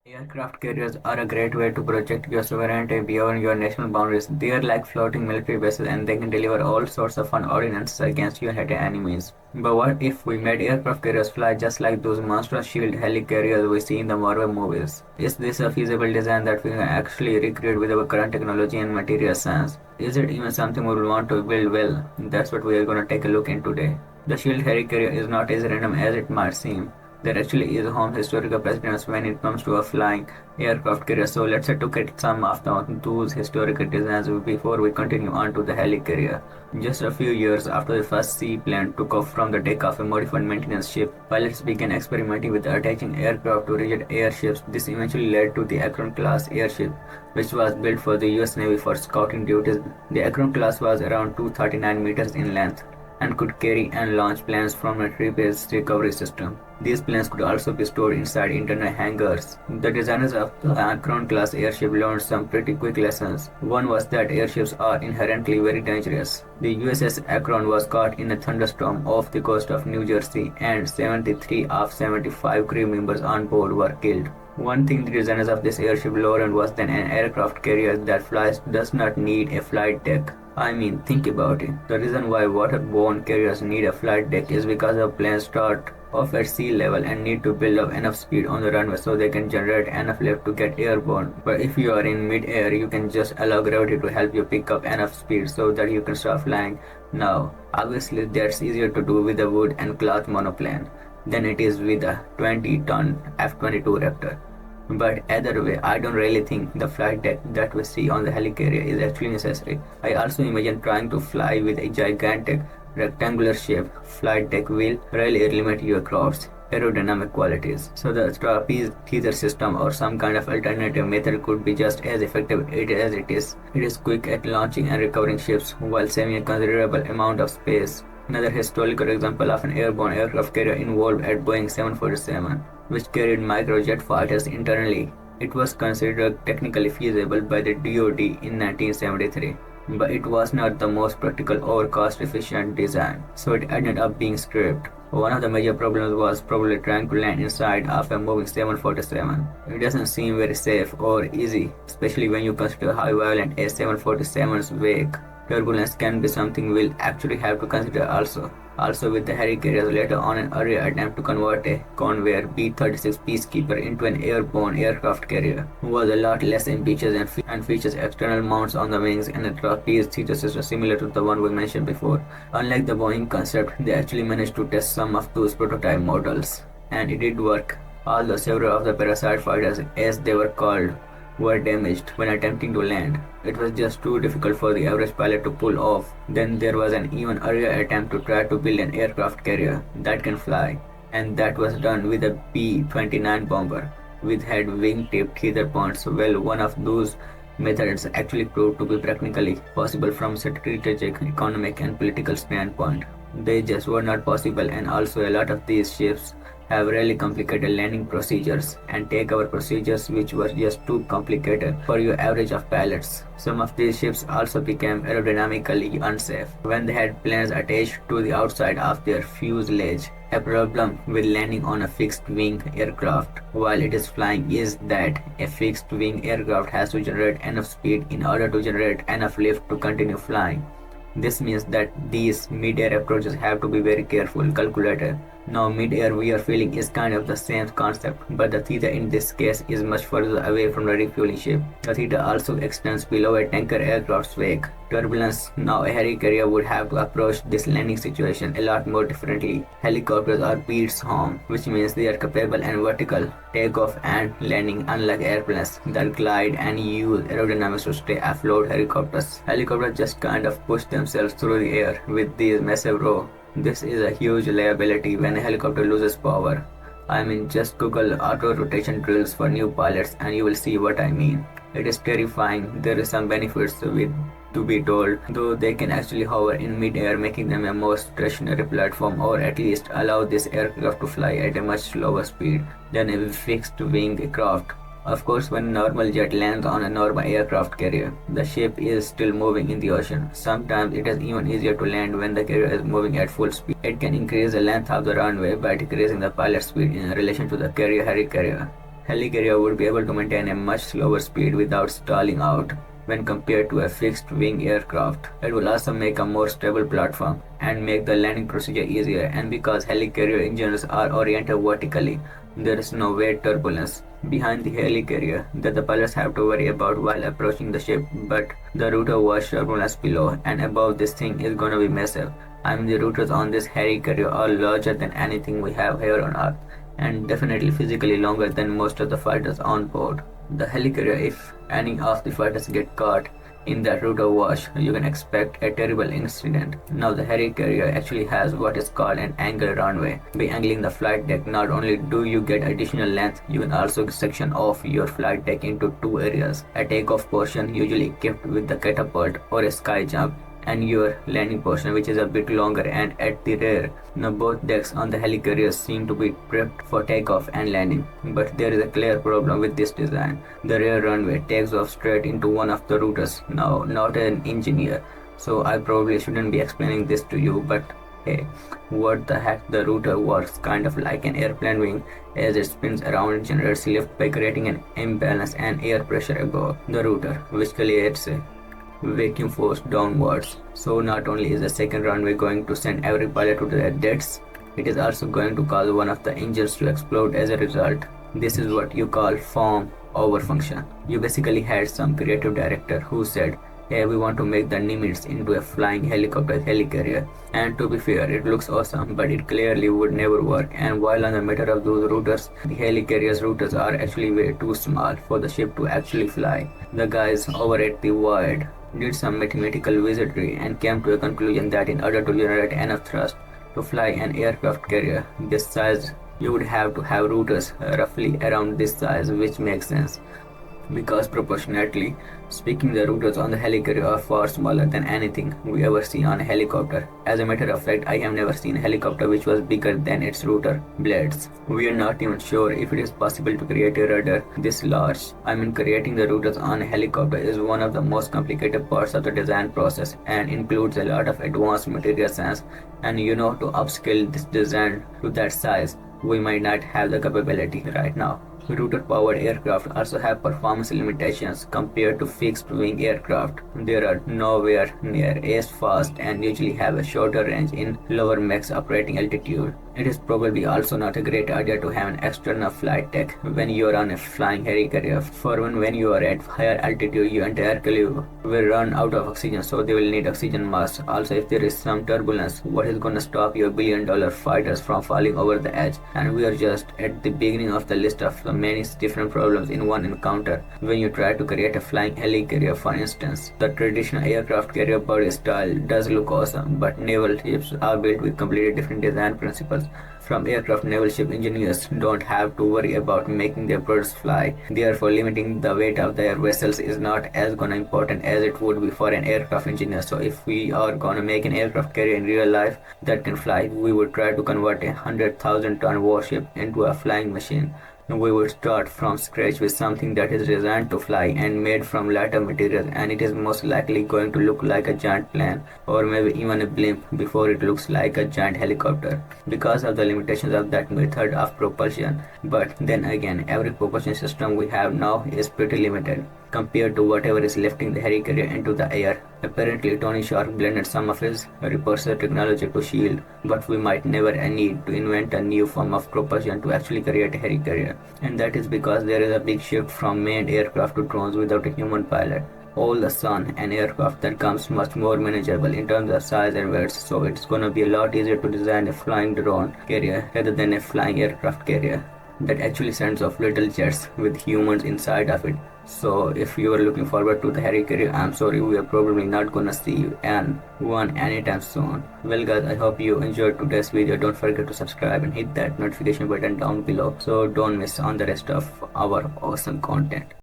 Aircraft carriers are a great way to project your sovereignty beyond your national boundaries. They are like floating military bases and they can deliver all sorts of fun ordnance against your enemies. But what if we made aircraft carriers fly just like those monstrous shield helicarriers we see in the Marvel movies? Is this a feasible design that we can actually recreate with our current technology and material science? Is it even something we will want to build? Well, that's what we are going to take a look in today. The shield helicarrier is not as random as it might seem. There actually is home historical precedents when it comes to a flying aircraft carrier. So let's look at some of those historical designs before we continue on to the Helicarrier. Just a few years after the first seaplane took off from the deck of a modified maintenance ship, pilots began experimenting with attaching aircraft to rigid airships. This eventually led to the Akron-class airship, which was built for the US Navy for scouting duties. The Akron class was around 239 meters in length and could carry and launch planes from a tree-based recovery system. These planes could also be stored inside internal hangars. The designers of the Akron-class airship learned some pretty quick lessons. One was that airships are inherently very dangerous. The USS Akron was caught in a thunderstorm off the coast of New Jersey, and 73 of 75 crew members on board were killed. One thing the designers of this airship learned was that an aircraft carrier that flies does not need a flight deck. I mean, think about it. The reason why waterborne carriers need a flight deck is because the planes start off at sea level and need to build up enough speed on the runway so they can generate enough lift to get airborne. But if you are in mid-air, you can just allow gravity to help you pick up enough speed so that you can start flying. Now, obviously that's easier to do with a wood and cloth monoplane than it is with a 20-ton F-22 Raptor. But either way, I don't really think the flight deck that we see on the Helicarrier is actually necessary. I also imagine trying to fly with a gigantic rectangular shaped flight deck will really limit your craft's aerodynamic qualities. So the trapeze teaser system or some kind of alternative method could be just as effective as it is. It is quick at launching and recovering ships while saving a considerable amount of space. Another historical example of an airborne aircraft carrier involved at Boeing 747, which carried microjet fighters internally. It was considered technically feasible by the DoD in 1973, but it was not the most practical or cost-efficient design, so it ended up being scrapped. One of the major problems was probably trying to land inside of a moving 747. It doesn't seem very safe or easy, especially when you consider how violent a 747's wake. Turbulence can be something we'll actually have to consider also. Also with the Helicarriers later on an earlier attempt to convert a Convair B-36 Peacekeeper into an airborne aircraft carrier was a lot less ambitious and features external mounts on the wings and a trapeze teaser system similar to the one we mentioned before. Unlike the Boeing concept, they actually managed to test some of those prototype models, and it did work, although several of the parasite fighters, as they were called, were damaged when attempting to land. It was just too difficult for the average pilot to pull off. Then there was an even earlier attempt to try to build an aircraft carrier that can fly, and that was done with a B-29 bomber, which had wingtip teaser points. Well, one of those methods actually proved to be practically possible from a strategic, economic, and political standpoint. They just were not possible, and also a lot of these ships have really complicated landing procedures and takeover procedures which were just too complicated for your average of pilots. Some of these ships also became aerodynamically unsafe when they had planes attached to the outside of their fuselage. A problem with landing on a fixed-wing aircraft while it is flying is that a fixed-wing aircraft has to generate enough speed in order to generate enough lift to continue flying. This means that these mid-air approaches have to be very careful, calculated. Now mid-air we are feeling is kind of the same concept, but the theta in this case is much further away from the refueling ship. The theta also extends below a tanker aircraft's wake. Turbulence. Now a helicarrier would have to approach this landing situation a lot more differently. Helicopters are beasts home, which means they are capable and vertical takeoff and landing unlike airplanes that glide and use aerodynamics to stay afloat. Helicopters just kind of push themselves through the air with these massive rows. This is a huge liability when a helicopter loses power. I mean, just Google auto rotation drills for new pilots and you will see what I mean. It is terrifying. There is some benefits to be told, though they can actually hover in mid-air, making them a more stationary platform, or at least allow this aircraft to fly at a much slower speed than a fixed-wing craft. Of course, when a normal jet lands on a normal aircraft carrier, the ship is still moving in the ocean. Sometimes it is even easier to land when the carrier is moving at full speed. It can increase the length of the runway by decreasing the pilot speed in relation to the carrier Helicarrier. Helicarrier would be able to maintain a much slower speed without stalling out when compared to a fixed-wing aircraft. It will also make a more stable platform and make the landing procedure easier, and because helicarrier engines are oriented vertically, there is no weight turbulence behind the helicarrier that the pilots have to worry about while approaching the ship, but the rotor wash turbulence below and above this thing is gonna be massive. I mean, the rotors on this helicarrier are larger than anything we have here on Earth, and definitely physically longer than most of the fighters on board. The Helicarrier, if any of the fighters get caught in that rotor wash, you can expect a terrible incident. Now the Helicarrier actually has what is called an angle runway. By angling the flight deck, not only do you get additional length, you can also section off your flight deck into two areas. A takeoff portion usually equipped with the catapult or a sky jump, and your landing portion, which is a bit longer and at the rear. Now both decks on the Helicarrier seem to be prepped for takeoff and landing, but there is a clear problem with this design. The rear runway takes off straight into one of the rotors. Now, not an engineer, so I probably shouldn't be explaining this to you, but hey, what the heck, the rotor works kind of like an airplane wing as it spins around and generates lift by creating an imbalance and air pressure above the rotor, which creates a vacuum force downwards. So not only is the second runway going to send every pilot to their deaths, it is also going to cause one of the engines to explode as a result. This is what you call form over function. You basically had some creative director who said, hey, we want to make the Nimitz into a flying helicopter helicarrier, and to be fair, it looks awesome, but it clearly would never work. And while on the matter of those rotors, the helicarrier's rotors are actually way too small for the ship to actually fly. The guys over at the Void did some mathematical wizardry and came to a conclusion that in order to generate enough thrust to fly an aircraft carrier this size, you would have to have rotors roughly around this size, which makes sense because proportionately speaking, the rotors on the Helicarrier are far smaller than anything we ever see on a helicopter. As a matter of fact, I have never seen a helicopter which was bigger than its rotor blades. We are not even sure if it is possible to create a rudder this large. I mean, creating the rotors on a helicopter is one of the most complicated parts of the design process and includes a lot of advanced material science, and to upscale this design to that size, we might not have the capability right now. Rotor-powered aircraft also have performance limitations compared to fixed-wing aircraft. They are nowhere near as fast and usually have a shorter range in lower max operating altitude. It is probably also not a great idea to have an external flight deck when you are on a flying helicarrier. For when you are at higher altitude, your entire crew will run out of oxygen, so they will need oxygen masks. Also, if there is some turbulence, what is gonna stop your billion-dollar fighters from falling over the edge? And we are just at the beginning of the list of the many different problems in one encounter. When you try to create a flying helicarrier, for instance, the traditional aircraft carrier body style does look awesome, but naval ships are built with completely different design principles. From aircraft, naval ship engineers don't have to worry about making their birds fly. Therefore, limiting the weight of their vessels is not as important as it would be for an aircraft engineer. So if we are gonna make an aircraft carrier in real life that can fly, we would try to convert a 100,000-ton warship into a flying machine. We would start from scratch with something that is designed to fly and made from lighter materials, and it is most likely going to look like a giant plane or maybe even a blimp before it looks like a giant helicopter because of the limitations of that method of propulsion. But then again, every propulsion system we have now is pretty limited compared to whatever is lifting the Helicarrier into the air. Apparently, Tony Shark blended some of his repulsor technology to S.H.I.E.L.D, but we might never need to invent a new form of propulsion to actually create a Helicarrier. And that is because there is a big shift from manned aircraft to drones without a human pilot. All the sun and aircraft that comes much more manageable in terms of size and weight, so it's gonna be a lot easier to design a flying drone carrier rather than a flying aircraft carrier that actually sends off little jets with humans inside of it. So if you are looking forward to the Helicarrier, I'm sorry, we are probably not gonna see one anytime soon. Well guys, I hope you enjoyed today's video. Don't forget to subscribe and hit that notification button down below so don't miss on the rest of our awesome content.